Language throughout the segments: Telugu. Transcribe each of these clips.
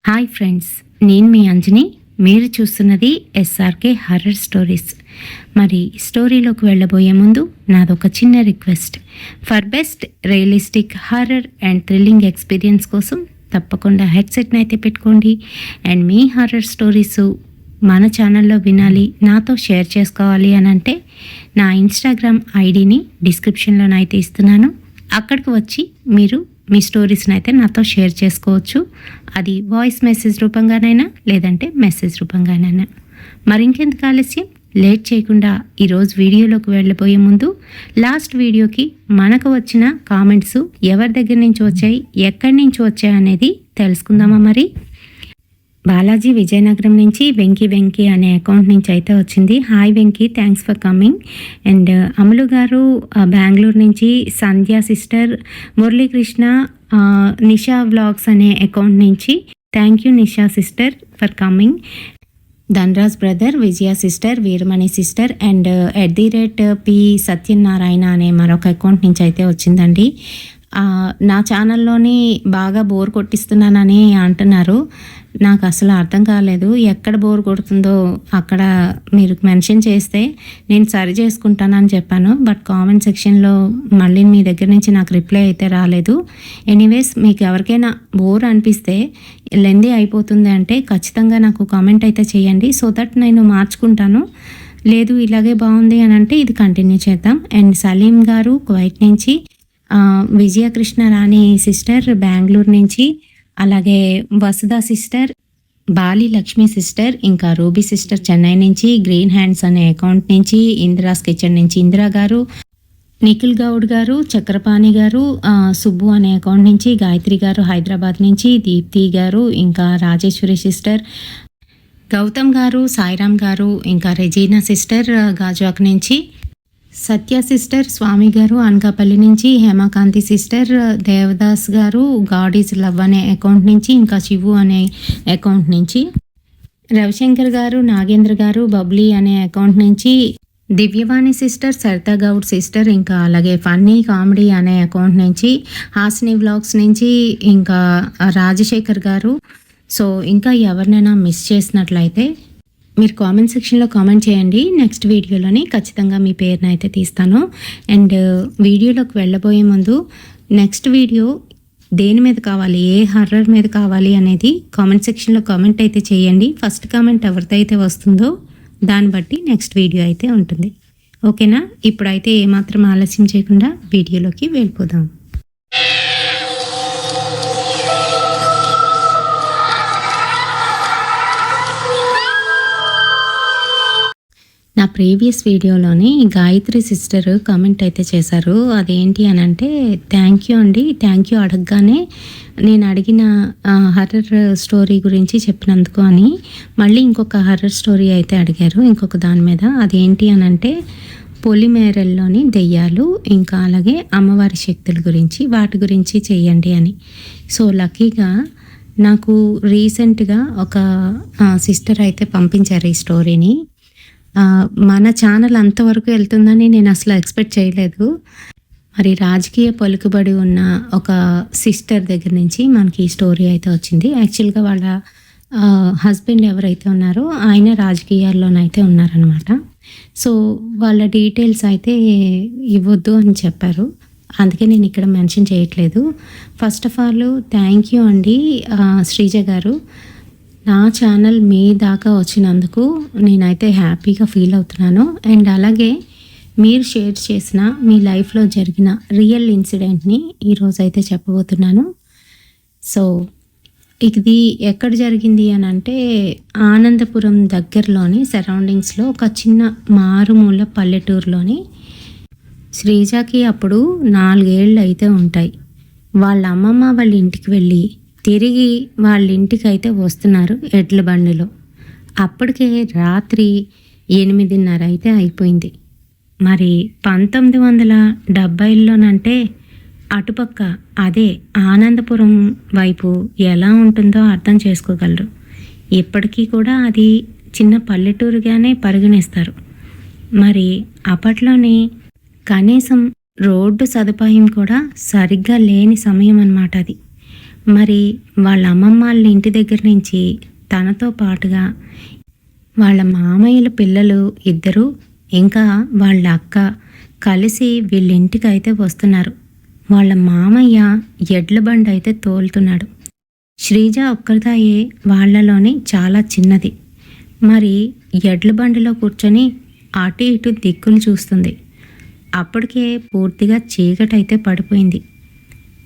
హాయ్ ఫ్రెండ్స్, నేను మీ అంజని. మీరు చూస్తున్నది ఎస్ఆర్కే హర్రర్ స్టోరీస్. మరి స్టోరీలోకి వెళ్ళబోయే ముందు నాదొక చిన్న request. For best realistic horror and thrilling experience కోసం తప్పకుండా హెడ్సెట్ని అయితే పెట్టుకోండి. అండ్ మీ హర్రర్ స్టోరీస్ మన ఛానల్లో వినాలి, నాతో షేర్ చేసుకోవాలి అని అంటే నా ఇన్స్టాగ్రామ్ ఐడిని డిస్క్రిప్షన్లోనైతే ఇస్తున్నాను. అక్కడికి వచ్చి మీరు మీ స్టోరీస్ని అయితే నాతో షేర్ చేసుకోవచ్చు. అది వాయిస్ మెసేజ్ రూపంగానైనా లేదంటే మెసేజ్ రూపంగానైనా. మరింకెందుకు ఆలస్యం, లేట్ చేయకుండా ఈరోజు వీడియోలోకి వెళ్ళబోయే ముందు లాస్ట్ వీడియోకి మనకు వచ్చిన కామెంట్స్ ఎవరి దగ్గర నుంచి వచ్చాయి, ఎక్కడి నుంచి వచ్చాయి అనేది తెలుసుకుందామా. మరి బాలాజీ విజయనగరం నుంచి వెంకీ అనే అకౌంట్ నుంచి అయితే వచ్చింది. Hi Venky, thanks for coming. And అమలు గారు బెంగళూరు నుంచి, సంధ్య సిస్టర్, మురళీకృష్ణ నిషా వ్లాగ్స్ అనే అకౌంట్ నుంచి thank you Nisha sister for coming. Dhanraj brother, Vijaya sister, Veeramani sister and @P Satyanarayana అనే మరొక అకౌంట్ నుంచి అయితే వచ్చిందండి. నా ఛానల్లోని బాగా బోర్ కొట్టిస్తున్నానని అంటున్నారు. నాకు అసలు అర్థం కాలేదు. ఎక్కడ బోర్ కొడుతుందో అక్కడ మీరు మెన్షన్ చేస్తే నేను సరి చేసుకుంటానని చెప్పాను. బట్ కామెంట్ సెక్షన్లో మళ్ళీ మీ దగ్గర నుంచి నాకు రిప్లై అయితే రాలేదు. ఎనీవేస్, మీకు ఎవరికైనా బోర్ అనిపిస్తే లెందీ అయిపోతుంది అంటే ఖచ్చితంగా నాకు కామెంట్ అయితే చేయండి, సో దట్ నేను మార్చుకుంటాను. లేదు ఇలాగే బాగుంది అని అంటే ఇది కంటిన్యూ చేద్దాం. అండ్ సలీం గారు కువైట్ నుంచి, విజయకృష్ణ రాణి సిస్టర్ బెంగళూరు నుంచి, అలాగే వసుధ సిస్టర్, బాలి లక్ష్మి సిస్టర్, ఇంకా రూబీ సిస్టర్ చెన్నై నుంచి, గ్రీన్ హ్యాండ్స్ అనే అకౌంట్ నుంచి, ఇందిరాస్ కిచెన్ నుంచి ఇందిరా గారు, నిఖిల్ గౌడ్ గారు, చక్రపాణి గారు, సుబ్బు అనే అకౌంట్ నుంచి, గాయత్రి గారు హైదరాబాద్ నుంచి, దీప్తి గారు, ఇంకా రాజేశ్వరి సిస్టర్, గౌతమ్ గారు, సాయిరామ్ గారు, ఇంకా రెజీనా సిస్టర్ గాజువాక్ నుంచి, సత్య సిస్టర్, స్వామి గారు అనకాపల్లి నుంచి, హేమకాంతి సిస్టర్, దేవదాస్ గారు గాడ్ ఈజ్ లవ్ అనే అకౌంట్ నుంచి, ఇంకా శివు అనే అకౌంట్ నుంచి, రవిశంకర్ గారు, నాగేంద్ర గారు బబ్లీ అనే అకౌంట్ నుంచి, దివ్యవాణి సిస్టర్, సరితా గౌడ్ సిస్టర్, ఇంకా అలాగే ఫన్నీ కామెడీ అనే అకౌంట్ నుంచి, హాసిని వ్లాగ్స్ నుంచి, ఇంకా రాజశేఖర్ గారు. సో ఇంకా ఎవరినైనా మిస్ చేసినట్లయితే మీరు కామెంట్ సెక్షన్లో కామెంట్ చేయండి. నెక్స్ట్ వీడియోలోని ఖచ్చితంగా మీ పేరుని అయితే తీస్తాను. అండ్ వీడియోలోకి వెళ్ళబోయే ముందు నెక్స్ట్ వీడియో దేని మీద కావాలి, ఏ హర్రర్ మీద కావాలి అనేది కామెంట్ సెక్షన్లో కామెంట్ అయితే చేయండి. ఫస్ట్ కామెంట్ ఎవరిదైతే వస్తుందో దాన్ని బట్టి నెక్స్ట్ వీడియో అయితే ఉంటుంది. ఓకేనా? ఇప్పుడైతే ఏమాత్రం ఆలస్యం చేయకుండా వీడియోలోకి వెళ్ళిపోదాం. నా ప్రీవియస్ వీడియోలోని గాయత్రి సిస్టర్ కామెంట్ అయితే చేశారు. అదేంటి అని అంటే, థ్యాంక్ యూ అండి, థ్యాంక్ యూ అడగగానే నేను అడిగిన హర్రర్ స్టోరీ గురించి చెప్పినందుకు అని మళ్ళీ ఇంకొక హర్రర్ స్టోరీ అయితే అడిగారు ఇంకొక దాని మీద. అదేంటి అని అంటే పొలిమేరల్లోని దెయ్యాలు, ఇంకా అలాగే అమ్మవారి శక్తుల గురించి, వాటి గురించి చెయ్యండి అని. సో లక్కీగా నాకు రీసెంట్గా ఒక సిస్టర్ అయితే పంపించారు ఈ స్టోరీని. మన ఛానల్ అంతవరకు వెళ్తుందని నేను అసలు ఎక్స్పెక్ట్ చేయలేదు. మరి రాజకీయ పలుకుబడి ఉన్న ఒక సిస్టర్ దగ్గర నుంచి మనకి ఈ స్టోరీ అయితే వచ్చింది. యాక్చువల్గా వాళ్ళ హస్బెండ్ ఎవరైతే ఉన్నారో ఆయన రాజకీయాల్లోనైతే ఉన్నారనమాట. సో వాళ్ళ డీటెయిల్స్ అయితే ఇవ్వద్దు అని చెప్పారు, అందుకే నేను ఇక్కడ మెన్షన్ చేయట్లేదు. First of all thank you అండి శ్రీజ గారు. నా ఛానల్ మీ దాకా వచ్చినందుకు నేనైతే హ్యాపీగా ఫీల్ అవుతున్నాను. అండ్ అలాగే మీరు షేర్ చేసిన మీ లైఫ్లో జరిగిన రియల్ ఇన్సిడెంట్ని ఈరోజు అయితే చెప్పబోతున్నాను. సో ఇది ఎక్కడ జరిగింది అని అంటే ఆనందపురం దగ్గరలోని సరౌండింగ్స్లో ఒక చిన్న మారుమూల పల్లెటూరులోని. శ్రీజాకి అప్పుడు 4 ఏళ్ళు అయితే ఉంటాయి. వాళ్ళ అమ్మమ్మ వాళ్ళ ఇంటికి వెళ్ళి తిరిగి వాళ్ళ ఇంటికి అయితే వస్తున్నారు ఎడ్ల బండిలో. అప్పటికే రాత్రి 8:30 అయితే అయిపోయింది. మరి 1970లోనంటే అటుపక్క అదే ఆనందపురం వైపు ఎలా ఉంటుందో అర్థం చేసుకోగలరు. ఇప్పటికీ కూడా అది చిన్న పల్లెటూరుగానే పరిగణిస్తారు. మరి అప్పట్లోని కనీసం రోడ్డు సదుపాయం కూడా సరిగ్గా లేని సమయం అన్నమాట అది. మరి వాళ్ళ అమ్మమ్మ వాళ్ళ ఇంటి దగ్గర నుంచి తనతో పాటుగా వాళ్ళ మామయ్యల పిల్లలు ఇద్దరు ఇంకా వాళ్ళ అక్క కలిసి వీళ్ళింటికి అయితే వస్తున్నారు. వాళ్ళ మామయ్య ఎడ్ల బండి అయితే తోలుతున్నాడు. శ్రీజ ఒక్కరిదాయే వాళ్ళలోని చాలా చిన్నది. మరి ఎడ్ల బండిలో కూర్చొని అటు ఇటు దిక్కులు చూస్తుంది. అప్పటికే పూర్తిగా చీకటైతే పడిపోయింది.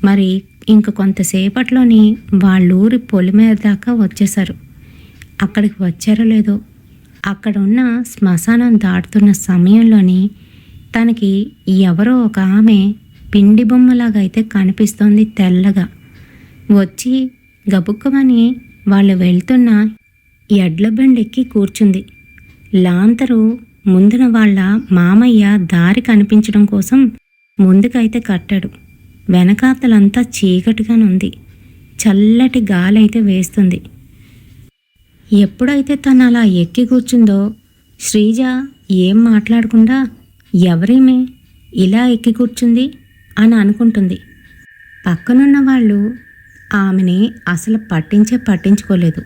మరి ఇంక కొంతసేపట్లోని వాళ్ళూరి పొలిమేర దాకా వచ్చేశారు. అక్కడికి వచ్చారో లేదో, అక్కడ ఉన్న శ్మశానం దాటుతున్న సమయంలోని తనకి ఎవరో ఒక ఆమె పిండి బొమ్మలాగా అయితే కనిపిస్తోంది తెల్లగా. వచ్చి గబుక్కమని వాళ్ళు వెళ్తున్న ఎడ్ల బండి ఎక్కి కూర్చుంది. లాంతరు ముందున వాళ్ళ మామయ్య దారి కనిపించడం కోసం ముందుకైతే కట్టాడు. వెనకాతలంతా చీకటిగానుంది. చల్లటి గాలి అయితే వేస్తుంది. ఎప్పుడైతే తను అలా ఎక్కి కూర్చుందో శ్రీజ ఏం మాట్లాడకుండా ఎవరేమే ఇలా ఎక్కి కూర్చుంది అని అనుకుంటుంది. పక్కనున్న వాళ్ళు ఆమెని అసలు పట్టించుకోలేదు.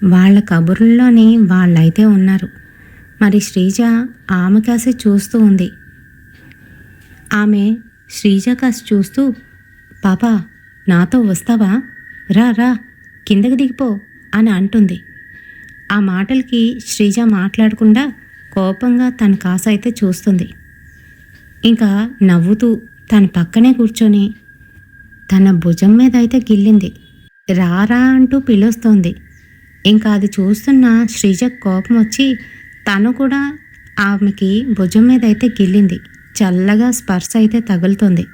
వాళ్ళ కబుర్లలోనే వాళ్ళైతే ఉన్నారు. మరి శ్రీజ ఆమె కాసి చూస్తూ ఉంది. ఆమె శ్రీజ కాసి చూస్తూ, పాపా నాతో వస్తావా, రా రా కిందకి దిగిపో అని అంటుంది. ఆ మాటలకి శ్రీజ మాట్లాడకుండా కోపంగా తన కాసైతే చూస్తుంది. ఇంకా నవ్వుతూ తన పక్కనే కూర్చొని తన భుజం మీద అయితే గిల్లింది. రారా అంటూ పిలుస్తోంది. ఇంకా అది చూస్తున్న శ్రీజ కోపం వచ్చి తను కూడా ఆమెకి భుజం మీద అయితే గిల్లింది. చల్లగా స్పర్శ అయితే తగులుతుంది.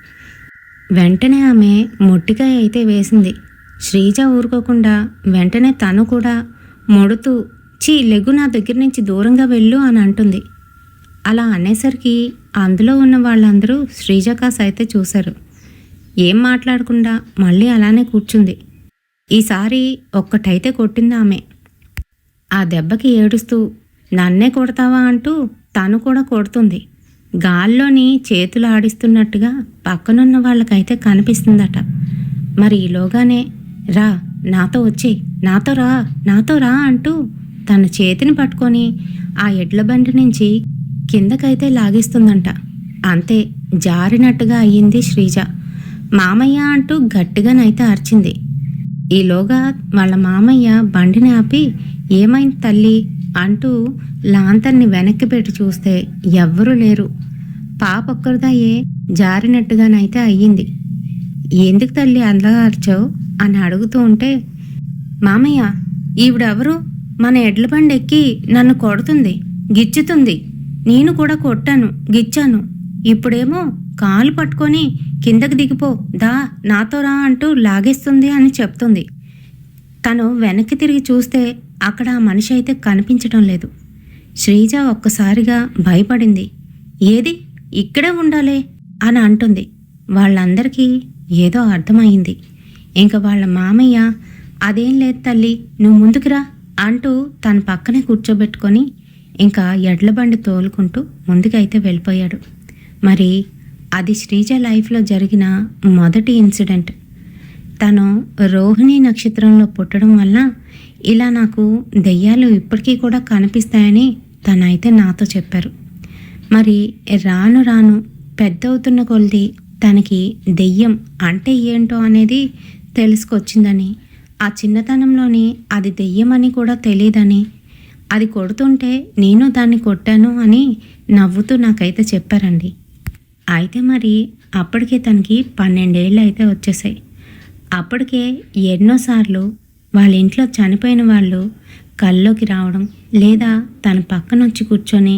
వెంటనే ఆమె మొట్టికాయ అయితే వేసింది. శ్రీజ ఊరుకోకుండా వెంటనే తను కూడా మొడుతూ, చీ లెగ్గు, నా దగ్గర నుంచి దూరంగా వెళ్ళు అని అంటుంది. అలా అనేసరికి అందులో ఉన్న వాళ్ళందరూ శ్రీజ కాస్ అయితే చూశారు. ఏం మాట్లాడకుండా మళ్ళీ అలానే కూర్చుంది. ఈసారి ఒక్కటైతే కొట్టింది ఆమె. ఆ దెబ్బకి ఏడుస్తూ నన్నే కొడతావా అంటూ తను కూడా కొడుతుంది. గాల్లోని చేతులు ఆడిస్తున్నట్టుగా పక్కనున్న వాళ్ళకైతే కనిపిస్తుందట. మరి ఈలోగానే రా నాతో వచ్చేయ్, నాతో రా అంటూ తన చేతిని పట్టుకొని ఆ ఎడ్ల బండి నుంచి కిందకైతే లాగిస్తుందంట. అంతే, జారినట్టుగా అయ్యింది శ్రీజ. మామయ్య అంటూ గట్టిగానైతే అరిచింది. ఈలోగా వాళ్ళ మామయ్య బండిని ఆపి ఏమైంది తల్లి అంటూ లాంతర్ని వెనక్కి పెట్టి చూస్తే ఎవ్వరూ లేరు. పాప ఒక్కరిదాయే జారినట్టుగానైతే అయ్యింది. ఎందుకు తల్లి అలా అరిచావు అని అడుగుతూ ఉంటే, మామయ్య ఈవిడెవరు మన ఎడ్ల బండి ఎక్కి నన్ను కొడుతుంది, గిచ్చుతుంది, నేను కూడా కొట్టాను, గిచ్చాను, ఇప్పుడేమో కాలు పట్టుకొని కిందకి దిగిపో, దా నాతో రా అంటూ లాగేస్తుంది అని చెప్తుంది. తను వెనక్కి తిరిగి చూస్తే అక్కడ ఆ మనిషి అయితే కనిపించడం లేదు. శ్రీజ ఒక్కసారిగా భయపడింది. ఏది ఇక్కడే ఉండాలే అని అంటుంది. వాళ్ళందరికీ ఏదో అర్థమైంది. ఇంకా వాళ్ళ మామయ్య అదేం లేదు తల్లి, నువ్వు ముందుకురా అంటూ తన పక్కనే కూర్చోబెట్టుకొని ఇంకా ఎడ్ల బండి తోలుకుంటూ ముందుకైతే వెళ్ళిపోయాడు. మరి అది శ్రీజ లైఫ్లో జరిగిన మొదటి ఇన్సిడెంట్. తను రోహిణి నక్షత్రంలో పుట్టడం వల్ల ఇలా నాకు దెయ్యాలు ఇప్పటికీ కూడా కనిపిస్తాయని తనైతే నాతో చెప్పారు. మరి రాను రాను పెద్ద అవుతున్న కొలది తనకి దెయ్యం అంటే ఏంటో అనేది తెలుసుకొచ్చిందని, ఆ చిన్నతనంలోని అది దెయ్యం అని కూడా తెలియదని, అది కొడుతుంటే నేను దాన్ని కొట్టాను అని నవ్వుతూ నాకైతే చెప్పారండి. అయితే మరి అప్పటికే తనకి 12 ఏళ్ళు అయితే వచ్చేసాయి. అప్పటికే ఎన్నోసార్లు వాళ్ళ ఇంట్లో చనిపోయిన వాళ్ళు కల్లోకి రావడం లేదా తన పక్కన వచ్చి కూర్చొని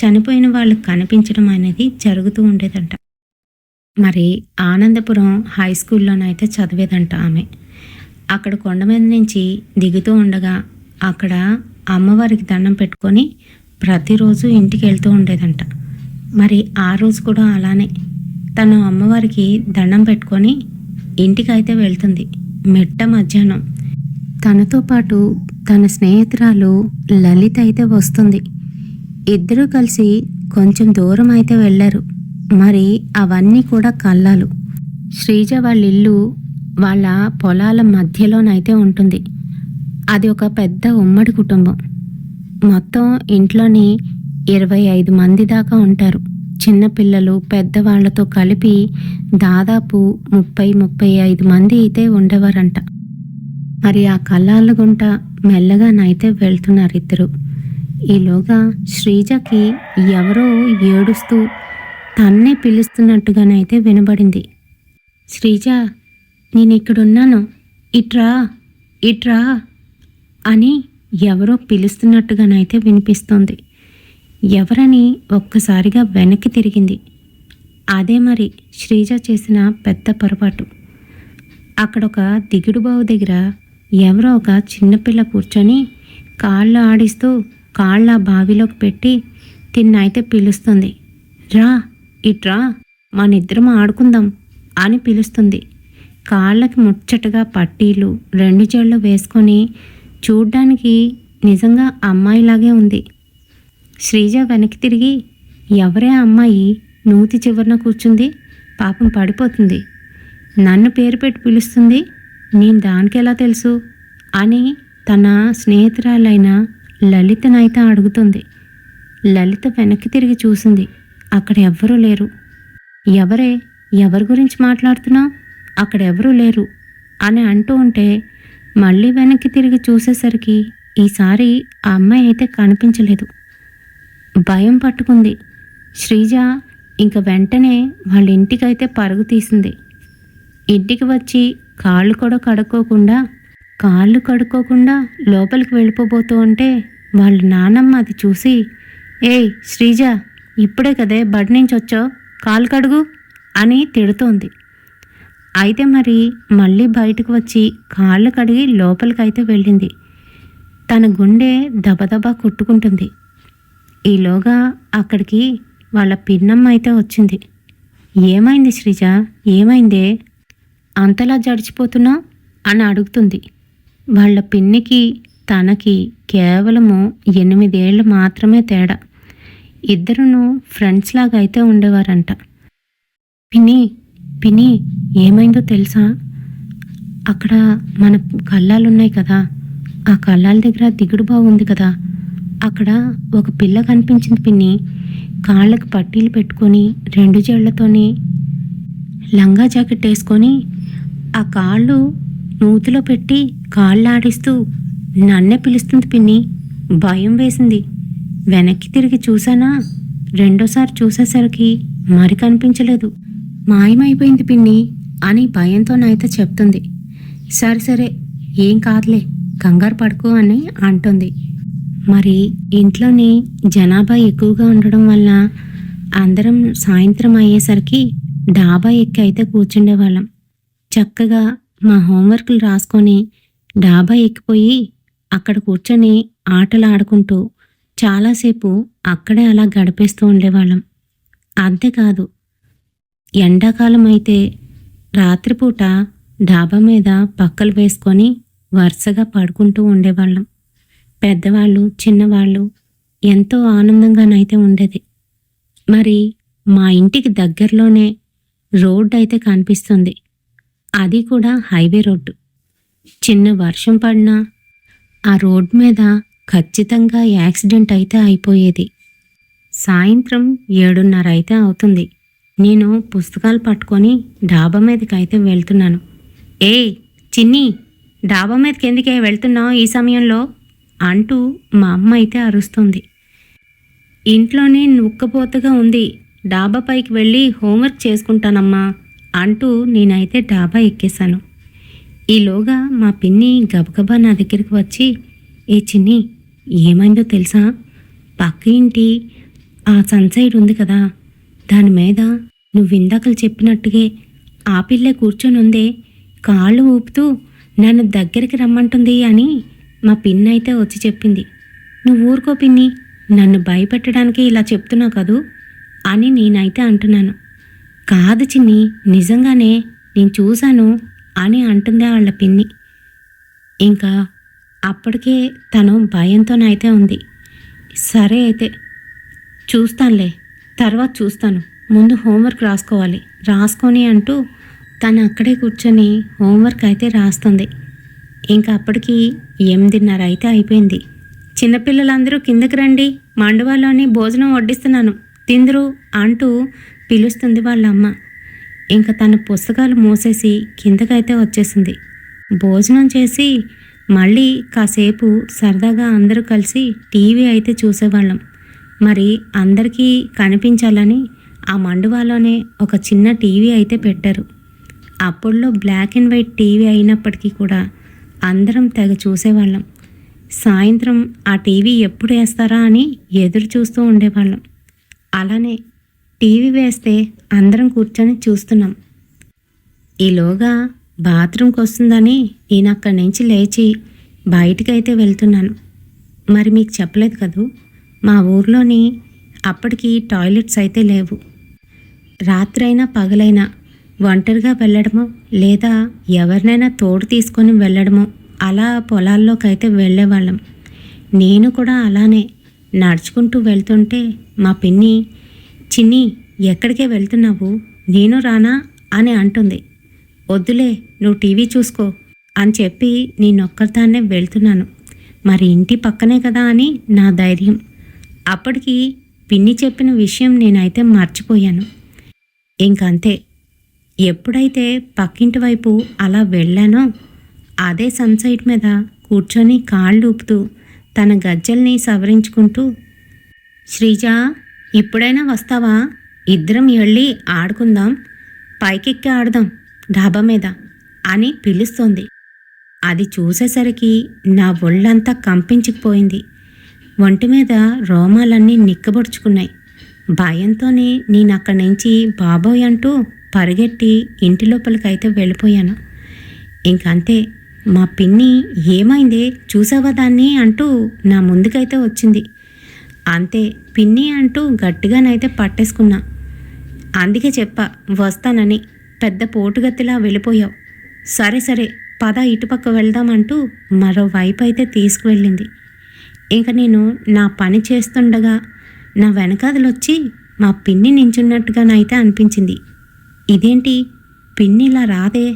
చనిపోయిన వాళ్ళు కనిపించడం అనేది జరుగుతూ ఉండేదంట. మరి ఆనందపురం హై స్కూల్లోనైతే చదివేదంట ఆమె. అక్కడ కొండ మీద నుంచి దిగుతూ ఉండగా అక్కడ అమ్మవారికి దండం పెట్టుకొని ప్రతిరోజు ఇంటికి వెళ్తూ ఉండేదంట. మరి ఆ రోజు కూడా అలానే తను అమ్మవారికి దండం పెట్టుకొని ఇంటికైతే వెళ్తుంది. మిట్ట మధ్యాహ్నం తనతో పాటు తన స్నేహితురాలు లలిత అయితే వస్తుంది. ఇద్దరూ కలిసి కొంచెం దూరం అయితే వెళ్ళారు. మరి అవన్నీ కూడా కల్లాలు. శ్రీజ వాళ్ళ ఇల్లు వాళ్ళ పొలాల మధ్యలోనైతే ఉంటుంది. అది ఒక పెద్ద ఉమ్మడి కుటుంబం. మొత్తం ఇంట్లోని 25 మంది దాకా ఉంటారు. చిన్నపిల్లలు పెద్దవాళ్లతో కలిపి దాదాపు 30-35 మంది అయితే ఉండేవారంట. మరి ఆ కల్లాల గుంట మెల్లగానైతే వెళ్తున్నారు ఇద్దరు. ఈలోగా శ్రీజకి ఎవరో ఏడుస్తూ తన్నే పిలుస్తున్నట్టుగానైతే వినబడింది. శ్రీజ, నేనిక్కడున్నాను, ఇట్రా ఇట్రా అని ఎవరో పిలుస్తున్నట్టుగానైతే వినిపిస్తోంది. ఎవరని ఒక్కసారిగా వెనక్కి తిరిగింది. అదే మరి శ్రీజ చేసిన పెద్ద పొరపాటు. అక్కడొక దిగుడు బావు దగ్గర ఎవరో ఒక చిన్నపిల్ల కూర్చొని కాళ్ళు ఆడిస్తూ కాళ్ళ బావిలోకి పెట్టి తిన్నైతే పిలుస్తుంది. రా ఇట్రా, మనిద్దరం ఆడుకుందాం అని పిలుస్తుంది. కాళ్ళకి ముచ్చటగా పట్టీలు 2 జళ్ళు వేసుకొని చూడ్డానికి నిజంగా అమ్మాయిలాగే ఉంది. శ్రీజ వెనక్కి తిరిగి, ఎవరే అమ్మాయి నూతి చివరన కూర్చుంది, పాపం పడిపోతుంది, నన్ను పేరు పెట్టి పిలుస్తుంది, నేను దానికెలా తెలుసు అని తన స్నేహితురాలైన లలితనైతే అడుగుతుంది. లలిత వెనక్కి తిరిగి చూసింది. అక్కడ ఎవ్వరూ లేరు. ఎవరే, ఎవరి గురించి మాట్లాడుతున్నావు, అక్కడ ఎవరూ లేరు అని అంటూ ఉంటే మళ్ళీ వెనక్కి తిరిగి చూసేసరికి ఈసారి ఆ అమ్మాయి అయితే కనిపించలేదు. భయం పట్టుకుంది. శ్రీజ ఇంక వెంటనే వాళ్ళ ఇంటికైతే పరుగు తీసింది. ఇంటికి వచ్చి కాళ్ళు కడుక్కోకుండా లోపలికి వెళ్ళిపోబోతూ ఉంటే వాళ్ళ నానమ్మ అది చూసి, ఏయ్ శ్రీజ, ఇప్పుడే కదే బడి నుంచి వచ్చావు, కాళ్ళు కడుగు అని తిడుతోంది. అయితే మరి మళ్ళీ బయటకు వచ్చి కాళ్ళు కడిగి లోపలికైతే వెళ్ళింది. తన గుండె దబదబా కొట్టుకుంటుంది. ఈలోగా అక్కడికి వాళ్ళ పిన్నమ్మ అయితే వచ్చింది. ఏమైంది శ్రీజ, ఏమైందే, అంతలా జడిచిపోతున్నావు అని అడుగుతుంది. వాళ్ళ పిన్నికి తనకి కేవలము 8 ఏళ్ళు మాత్రమే తేడా. ఇద్దరును ఫ్రెండ్స్ లాగా అయితే ఉండేవారంట. పిన్ని ఏమైందో తెలుసా, అక్కడ మన కళ్ళాలున్నాయి కదా, ఆ కళ్ళాల దగ్గర దిగుడు బావు ఉంది కదా, అక్కడ ఒక పిల్ల కనిపించింది పిన్ని. కాళ్ళకి పట్టీలు పెట్టుకొని 2 జళ్లతోని లంగా జాకెట్ వేసుకొని ఆ కాళ్ళు నూతిలో పెట్టి కాళ్ళు ఆడిస్తూ నన్నే పిలుస్తుంది పిన్ని. భయం వేసింది. వెనక్కి తిరిగి చూసానా, రెండోసారి చూసేసరికి మరి కనిపించలేదు, మాయమైపోయింది పిన్ని అని భయంతోనైతే చెప్తుంది. సరే ఏం కాదులే, కంగారు పడుకో అని అంటుంది. మరి ఇంట్లోని జనాభా ఎక్కువగా ఉండడం వల్ల అందరం సాయంత్రం అయ్యేసరికి డాబా ఎక్కి అయితే కూర్చుండేవాళ్ళం. చక్కగా మా హోంవర్క్లు రాసుకొని డాబా ఎక్కిపోయి అక్కడ కూర్చొని ఆటలు ఆడుకుంటూ చాలాసేపు అక్కడే అలా గడిపేస్తూ ఉండేవాళ్ళం. అంతేకాదు, ఎండాకాలం అయితే రాత్రిపూట డాబా మీద పక్కలు వేసుకొని వరుసగా పడుకుంటూ ఉండేవాళ్ళం. పెద్దవాళ్ళు చిన్నవాళ్ళు ఎంతో ఆనందంగానైతే ఉండేది. మరి మా ఇంటికి దగ్గరలోనే రోడ్డు అయితే కనిపిస్తుంది. అది కూడా హైవే రోడ్డు. చిన్న వర్షం పడినా ఆ రోడ్ మీద ఖచ్చితంగా యాక్సిడెంట్ అయితే అయిపోయేది. సాయంత్రం 7:30 అయితే అవుతుంది. నేను పుస్తకాలు పట్టుకొని డాబా మీదకి అయితే వెళ్తున్నాను. ఏ చిన్ని, డాబా మీదకి ఎందుకే వెళ్తున్నావు ఈ సమయంలో అంటూ మా అమ్మ అయితే అరుస్తుంది. ఇంట్లోనే ఉక్కపోతగా ఉంది, డాబా పైకి వెళ్ళి హోంవర్క్ చేసుకుంటానమ్మా అంటూ నేనైతే డాబా ఎక్కేశాను. ఈలోగా మా పిన్ని గబగబా నా దగ్గరికి వచ్చి, ఏ చిన్ని, ఏమైందో తెలుసా, పక్క ఇంటి ఆ సన్సైడ్ ఉంది కదా, దాని మీద నువ్వు ఇందాకలు చెప్పినట్టుగే ఆ పిల్లే కూర్చొని ఉందే, కాళ్ళు ఊపుతూ నన్ను దగ్గరికి రమ్మంటుంది అని మా పిన్ని అయితే వచ్చి చెప్పింది. నువ్వు ఊరుకో పిన్ని, నన్ను భయపెట్టడానికి ఇలా చెప్తున్నావు కదూ అని నేనైతే అంటున్నాను. కాదు చిన్ని, నిజంగానే నేను చూశాను అని అంటుంది వాళ్ళ పిన్ని. ఇంకా అప్పటికే తను భయంతోనైతే ఉంది. సరే అయితే చూస్తానులే, తర్వాత చూస్తాను, ముందు హోంవర్క్ రాసుకోవాలి, రాసుకొని అంటూ తను అక్కడే కూర్చొని హోంవర్క్ అయితే రాస్తుంది. ఇంకా అప్పటికి 8:30 అయితే అయిపోయింది. చిన్నపిల్లలందరూ కిందకి రండి, మండువాలోని భోజనం వడ్డిస్తున్నాను, తిందురు అంటూ పిలుస్తుంది వాళ్ళ అమ్మ. ఇంకా తన పుస్తకాలు మోసేసి కిందకైతే వచ్చేసింది. భోజనం చేసి మళ్ళీ కాసేపు సరదాగా అందరూ కలిసి టీవీ అయితే చూసేవాళ్ళం. మరి అందరికీ కనిపించాలని ఆ మండువాలోనే ఒక చిన్న టీవీ అయితే పెట్టారు. అప్పుల్లో బ్లాక్ అండ్ వైట్ టీవీ అయినప్పటికీ కూడా అందరం తెగ చూసేవాళ్ళం. సాయంత్రం ఆ టీవీ ఎప్పుడు వేస్తారా అని ఎదురు చూస్తూ ఉండేవాళ్ళం. అలానే టీవీ వేస్తే అందరం కూర్చొని చూస్తున్నాం. ఈలోగా బాత్రూమ్కి వస్తుందని నేను అక్కడి నుంచి లేచి బయటికైతే వెళ్తున్నాను. మరి మీకు చెప్పలేదు కదూ, మా ఊర్లోని అప్పటికి టాయిలెట్స్ అయితే లేవు. రాత్రైనా పగలైనా ఒంటరిగా వెళ్ళడమో లేదా ఎవరినైనా తోడు తీసుకొని వెళ్ళడమో అలా పొలాల్లోకైతే వెళ్ళేవాళ్ళం. నేను కూడా అలానే నడుచుకుంటూ వెళ్తుంటే మా పిన్ని, చిన్ని ఎక్కడికే వెళ్తున్నావు, నేను రానా అని అంటుంది. వద్దులే, నువ్వు టీవీ చూసుకో అని చెప్పి నేనొక్కదాన్నే వెళ్తున్నాను. మరి ఇంటి పక్కనే కదా అని నా ధైర్యం. అప్పటికి పిన్ని చెప్పిన విషయం నేనైతే మర్చిపోయాను. ఇంకంతే, ఎప్పుడైతే పక్కింటి వైపు అలా వెళ్ళానో అదే సన్సైట్ మీద కూర్చొని కాళ్ళు ఊపుతూ తన గజ్జల్ని సవరించుకుంటూ, శ్రీజా ఇప్పుడైనా వస్తావా, ఇద్దరం వెళ్ళి ఆడుకుందాం, పైకెక్కి ఆడదాం డాబా మీద అని పిలుస్తోంది. అది చూసేసరికి నా ఒళ్ళంతా కంపించుకుపోయింది. ఒంటి మీద రోమాలన్నీ నిక్కబొడుచుకున్నాయి. భయంతోనే నేను అక్కడి నుంచి బాబోయ్ అంటూ పరిగెట్టి ఇంటి లోపలికైతే వెళ్ళిపోయాను. ఇంకంతే, మా పిన్ని ఏమైందే చూసావా దాన్ని అంటూ నా ముందుకైతే వచ్చింది. అంతే, పిన్ని అంటూ గట్టిగానైతే పట్టేసుకున్నా. అందుకే చెప్పా వస్తానని, పెద్ద పోటుగత్తిలా వెళ్ళిపోయావు. సరే సరే పద ఇటుపక్క వెళ్దామంటూ మరోవైపు అయితే తీసుకువెళ్ళింది. ఇంక నేను నా పని చేస్తుండగా నా వెనకాదలొచ్చి మా పిన్ని నించున్నట్టుగానైతే అనిపించింది. ఇదేంటి పిన్ని ఇలా రాదే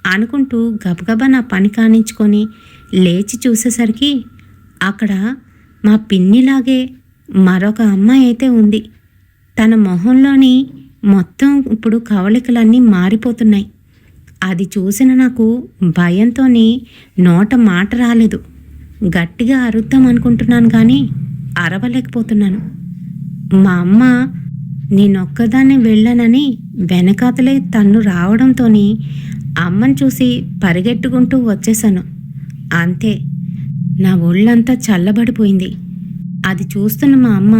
అనుకుంటూ గబగబా నా పని కానించుకొని లేచి చూసేసరికి అక్కడ మా పిన్నిలాగే మరొక అమ్మాయి అయితే ఉంది. తన మొహంలోని మొత్తం ఇప్పుడు కవళికలన్నీ మారిపోతున్నాయి. అది చూసిన నాకు భయంతోని నోట మాట రాలేదు. గట్టిగా అరుద్దాం అనుకుంటున్నాను కానీ అరవలేకపోతున్నాను. మా అమ్మ నేనొక్కదాన్ని వెళ్ళానని వెనకాతలే తన్ను రావడంతో అమ్మని చూసి పరిగెట్టుకుంటూ వచ్చేసాను. అంతే, నా ఒళ్ళంతా చల్లబడిపోయింది. అది చూస్తున్న మా అమ్మ,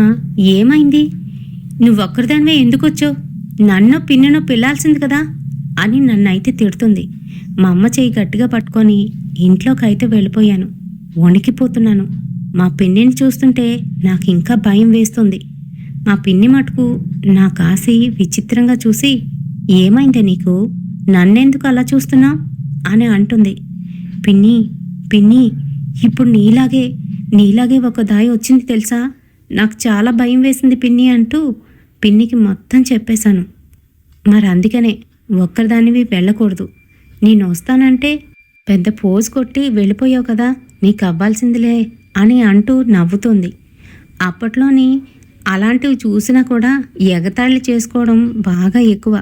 ఏమైంది, నువ్వొక్కరిదానివే ఎందుకు వచ్చావు, నన్ను పిన్నెనో పిల్లాల్సింది కదా అని నన్నైతే తిడుతుంది. మా అమ్మ చేయి గట్టిగా పట్టుకొని ఇంట్లోకైతే వెళ్ళిపోయాను. వణికిపోతున్నాను. మా పిన్నిని చూస్తుంటే నాకు ఇంకా భయం వేస్తుంది. మా పిన్ని మటుకు నా కాసి విచిత్రంగా చూసి, ఏమైందే నీకు, నన్నెందుకు అలా చూస్తున్నావు అని అంటుంది. పిన్ని పిన్ని ఇప్పుడు నీలాగే ఒక దాయి వచ్చింది తెలుసా, నాకు చాలా భయం వేసింది పిన్ని అంటూ పిన్నికి మొత్తం చెప్పేశాను. మరి అందుకనే ఒక్కరిదానివి వెళ్ళకూడదు, నేను వస్తానంటే పెద్ద పోజు కొట్టి వెళ్ళిపోయావు కదా, నీకు అవ్వాల్సిందిలే అని అంటూ నవ్వుతుంది. అప్పట్లోని అలాంటివి చూసినా కూడా ఎగతాళి చేసుకోవడం బాగా ఎక్కువ.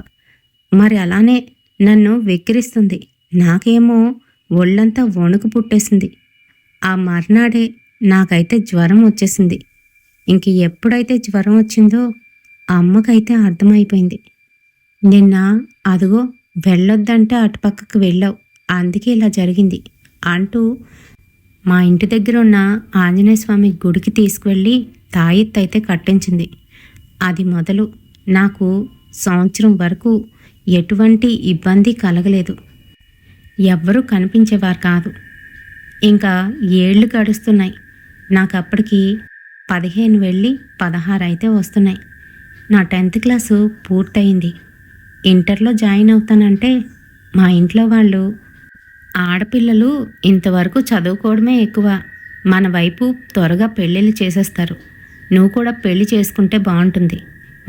మరి అలానే నన్ను వెక్కిరిస్తుంది. నాకేమో ఒళ్ళంతా వణుకు పుట్టేసింది. ఆ మర్నాడే నాకైతే జ్వరం వచ్చేసింది. ఇంక ఎప్పుడైతే జ్వరం వచ్చిందో అమ్మకైతే అర్థమైపోయింది. నిన్న అదిగో వెళ్ళొద్దంటే అటుపక్కకు వెళ్ళావు, అందుకే ఇలా జరిగింది అంటూ మా ఇంటి దగ్గర ఉన్న ఆంజనేయ స్వామి గుడికి తీసుకువెళ్ళి తాయెత్తు అయితే కట్టించింది. అది మొదలు నాకు సంవత్సరం వరకు ఎటువంటి ఇబ్బంది కలగలేదు. ఎవ్వరూ కనిపించేవారు కాదు. ఇంకా ఏళ్ళు గడుస్తున్నాయి. నాకు అప్పటికి 15 వెళ్ళి 16 అయితే వస్తున్నాయి. నా 10th క్లాసు పూర్తయింది. ఇంటర్లో జాయిన్ అవుతానంటే మా ఇంట్లో వాళ్ళు, ఆడపిల్లలు ఇంతవరకు చదువుకోవడమే ఎక్కువ, మన వైపు త్వరగా పెళ్ళిళ్ళు చేసేస్తారు, నువ్వు కూడా పెళ్లి చేసుకుంటే బాగుంటుంది,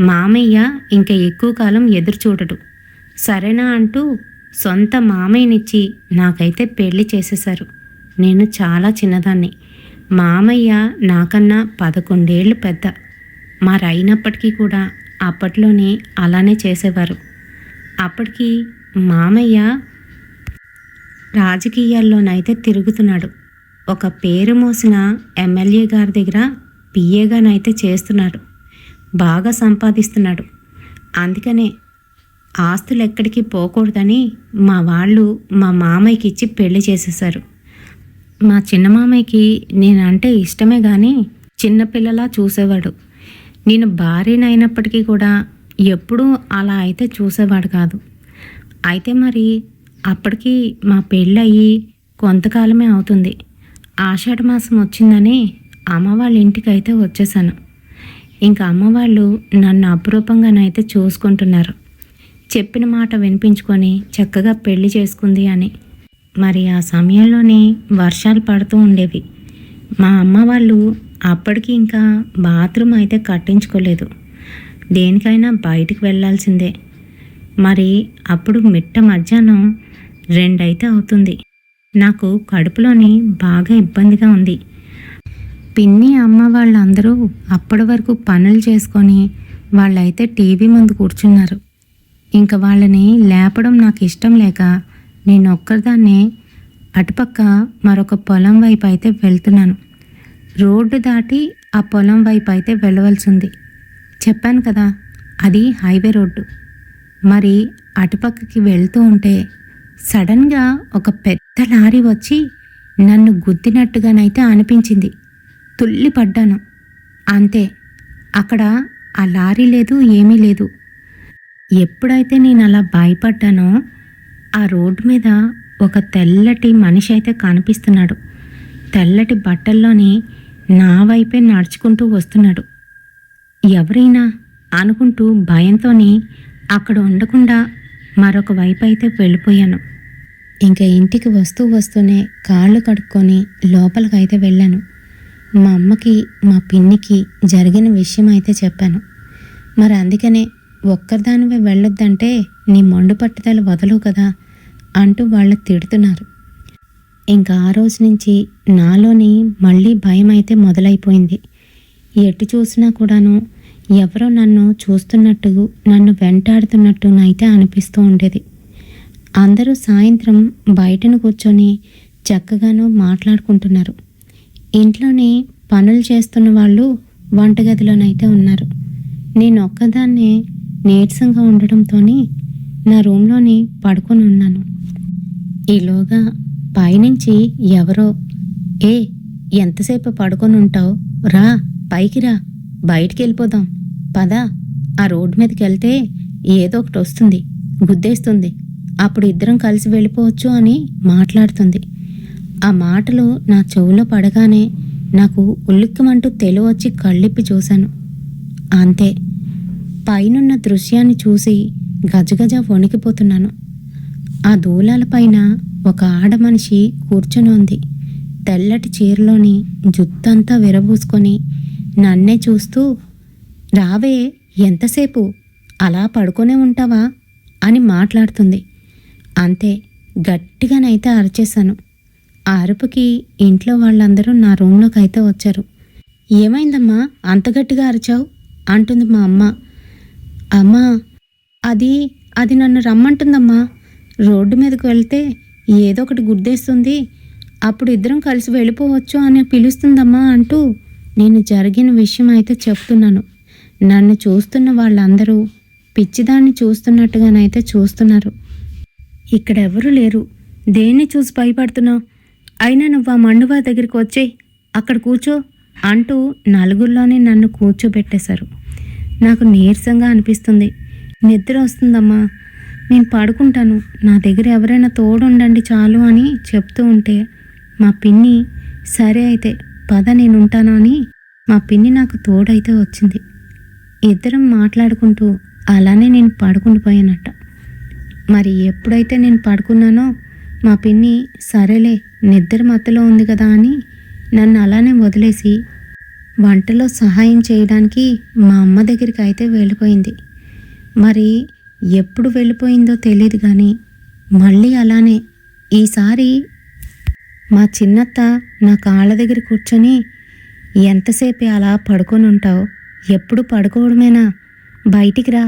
మామయ్య ఇంకా ఎక్కువ కాలం ఎదురు చూడడు, సరేనా అంటూ సొంత మామయ్యనిచ్చి నాకైతే పెళ్లి చేసేశారు. నేను చాలా చిన్నదాన్ని. మామయ్య నాకన్నా 11 ఏళ్ళు పెద్ద. మరైనప్పటికీ కూడా అప్పట్లోనే అలానే చేసేవారు. అప్పటికి మామయ్య రాజకీయాల్లోనైతే తిరుగుతున్నాడు. ఒక పేరు మోసిన ఎమ్మెల్యే గారి దగ్గర పిఏగానైతే చేస్తున్నాడు. బాగా సంపాదిస్తున్నాడు. అందుకనే ఆస్తులు ఎక్కడికి పోకూడదని మా వాళ్ళు మా మామయ్యకి ఇచ్చి పెళ్లి చేసేశారు. మా చిన్న మామయ్యకి నేనంటే ఇష్టమే కానీ చిన్నపిల్లలా చూసేవాడు. నేను భార్యనైనప్పటికీ కూడా ఎప్పుడూ అలా అయితే చూసేవాడు కాదు. అయితే మరి అప్పటికి మా పెళ్ళయి కొంతకాలమే అవుతుంది. ఆషాఢ మాసం వచ్చిందని అమ్మ వాళ్ళ ఇంటికి అయితే వచ్చేసాను. ఇంకా అమ్మ వాళ్ళు నన్ను అపురూపంగానైతే చూసుకుంటున్నారు. చెప్పిన మాట వినిపించుకొని చక్కగా పెళ్లి చేసుకుంది అని. మరి ఆ సమయంలోనే వర్షాలు పడుతూ ఉండేవి. మా అమ్మ వాళ్ళు అప్పటికి ఇంకా బాత్రూమ్ అయితే కట్టించుకోలేదు. దేనికైనా బయటికి వెళ్ళాల్సిందే. మరి అప్పుడు మిట్ట మధ్యాహ్నం 2 అయితే అవుతుంది. నాకు కడుపులోని బాగా ఇబ్బందిగా ఉంది. పిన్ని అమ్మ వాళ్ళందరూ అప్పటి వరకు పనులు చేసుకొని వాళ్ళైతే టీవీ ముందు కూర్చున్నారు. ఇంకా వాళ్ళని లేపడం నాకు ఇష్టం లేక నేను ఒక్కదాన్నే అటుపక్క మరొక పొలం వైపు అయితే వెళ్తున్నాను. రోడ్డు దాటి ఆ పొలం వైపు అయితే వెళ్ళవలసి ఉంది. చెప్పాను కదా, అది హైవే రోడ్డు. మరి అటుపక్కకి వెళ్తూ ఉంటే సడన్గా ఒక పెద్ద లారీ వచ్చి నన్ను గుద్దినట్టుగానైతే అనిపించింది. తుల్లి పడ్డాను. అంతే, అక్కడ ఆ లారీ లేదు, ఏమీ లేదు. ఎప్పుడైతే నేను అలా భయపడ్డానో ఆ రోడ్డు మీద ఒక తెల్లటి మనిషి అయితే కనిపిస్తున్నాడు. తెల్లటి బట్టల్లోని నా వైపే నడుచుకుంటూ వస్తున్నాడు. ఎవరైనా అనుకుంటూ భయంతోని అక్కడ ఉండకుండా మరొక వైపు అయితే వెళ్ళిపోయాను. ఇంకా ఇంటికి వస్తూనే కాళ్ళు కడుక్కొని లోపలికైతే వెళ్ళాను. మా అమ్మకి మా పిన్నికి జరిగిన విషయం అయితే చెప్పాను. మరి అందుకనే ఒక్కరిదానివే వెళ్ళొద్దంటే నీ మొండు పట్టుదల వదలవు కదా అంటూ వాళ్ళు తిడుతున్నారు. ఇంకా ఆ రోజు నుంచి నాలోని మళ్ళీ భయం అయితే మొదలైపోయింది. ఎటు చూసినా కూడాను ఎవరో నన్ను చూస్తున్నట్టు, నన్ను వెంటాడుతున్నట్టునైతే అనిపిస్తూ ఉండేది. అందరూ సాయంత్రం బయటను కూర్చొని చక్కగాను మాట్లాడుకుంటున్నారు. ఇంట్లోని పనులు చేస్తున్న వాళ్ళు వంటగదిలోనైతే ఉన్నారు. నేను ఒక్కదాన్నే నీరసంగా ఉండడంతో నా రూమ్లోని పడుకొని ఉన్నాను. ఈలోగా పైనుంచి ఎవరో, ఏ ఎంతసేపు పడుకొని ఉంటావు, రా పైకి రా, బయటికి వెళ్ళిపోదాం, పద, ఆ రోడ్డు మీదకి వెళ్తే ఏదో ఒకటి వస్తుంది, గుద్దేస్తుంది, అప్పుడు ఇద్దరం కలిసి వెళ్ళిపోవచ్చు అని మాట్లాడుతుంది. ఆ మాటలు నా చెవులో పడగానే నాకు ఉల్లిక్కమంటూ తెలివచ్చి కళ్ళిప్పి చూశాను. అంతే, పైనున్న దృశ్యాన్ని చూసి గజగజ వణికిపోతున్నాను. ఆ దూలాలపైన ఒక ఆడమనిషి కూర్చుని ఉంది. తెల్లటి చీరలోని జుత్తంతా విరబూసుకొని నన్నే చూస్తూ, రావే, ఎంతసేపు అలా పడుకొనే ఉంటావా అని మాట్లాడుతుంది. అంతే, గట్టిగానైతే అరిచేశాను. ఆ అరుపుకి ఇంట్లో వాళ్ళందరూ నా రూమ్లోకి అయితే వచ్చారు. ఏమైందమ్మా అంత గట్టిగా అరిచావు అంటుంది మా అమ్మ. అమ్మా, అది నన్ను రమ్మంటుందమ్మా. రోడ్డు మీదకి వెళ్తే ఏదో ఒకటి గుద్దేస్తుంది, అప్పుడు ఇద్దరం కలిసి వెళ్ళిపోవచ్చు అని పిలుస్తుందమ్మా అంటూ నేను జరిగిన విషయం అయితే చెప్తున్నాను. నన్ను చూస్తున్న వాళ్ళందరూ పిచ్చిదాన్ని చూస్తున్నట్టుగానైతే చూస్తున్నారు. ఇక్కడెవరూ లేరు, దేన్ని చూసి భయపడుతున్నావు? అయినా నువ్వు ఆ మండువా దగ్గరికి వచ్చేయి, అక్కడ కూర్చో అంటూ నలుగురిలోనే నన్ను కూర్చోబెట్టేశారు. నాకు నీరసంగా అనిపిస్తుంది. నిద్ర వస్తుందమ్మా, నేను పడుకుంటాను, నా దగ్గర ఎవరైనా తోడుండండి చాలు అని చెప్తూ ఉంటే మా పిన్ని, సరే అయితే పద నేను ఉంటాను అని మా పిన్ని నాకు తోడైతే వచ్చింది. ఇద్దరం మాట్లాడుకుంటూ అలానే నేను పడుకుండిపోయానట. మరి ఎప్పుడైతే నేను పడుకున్నానో మా పిన్ని సరేలే నిద్ర మత్తులో ఉంది కదా అని నన్ను అలానే వదిలేసి వంటలో సహాయం చేయడానికి మా అమ్మ దగ్గరికి అయితే వెళ్ళిపోయింది. మరి ఎప్పుడు వెళ్ళిపోయిందో తెలియదు కానీ మళ్ళీ అలానే. ఈసారి మా చిన్నత్త నా కాళ్ళ దగ్గర కూర్చొని, ఎంతసేపే అలా పడుకొని ఉంటావు, ఎప్పుడు పడుకోవడమేనా, బయటికి రా,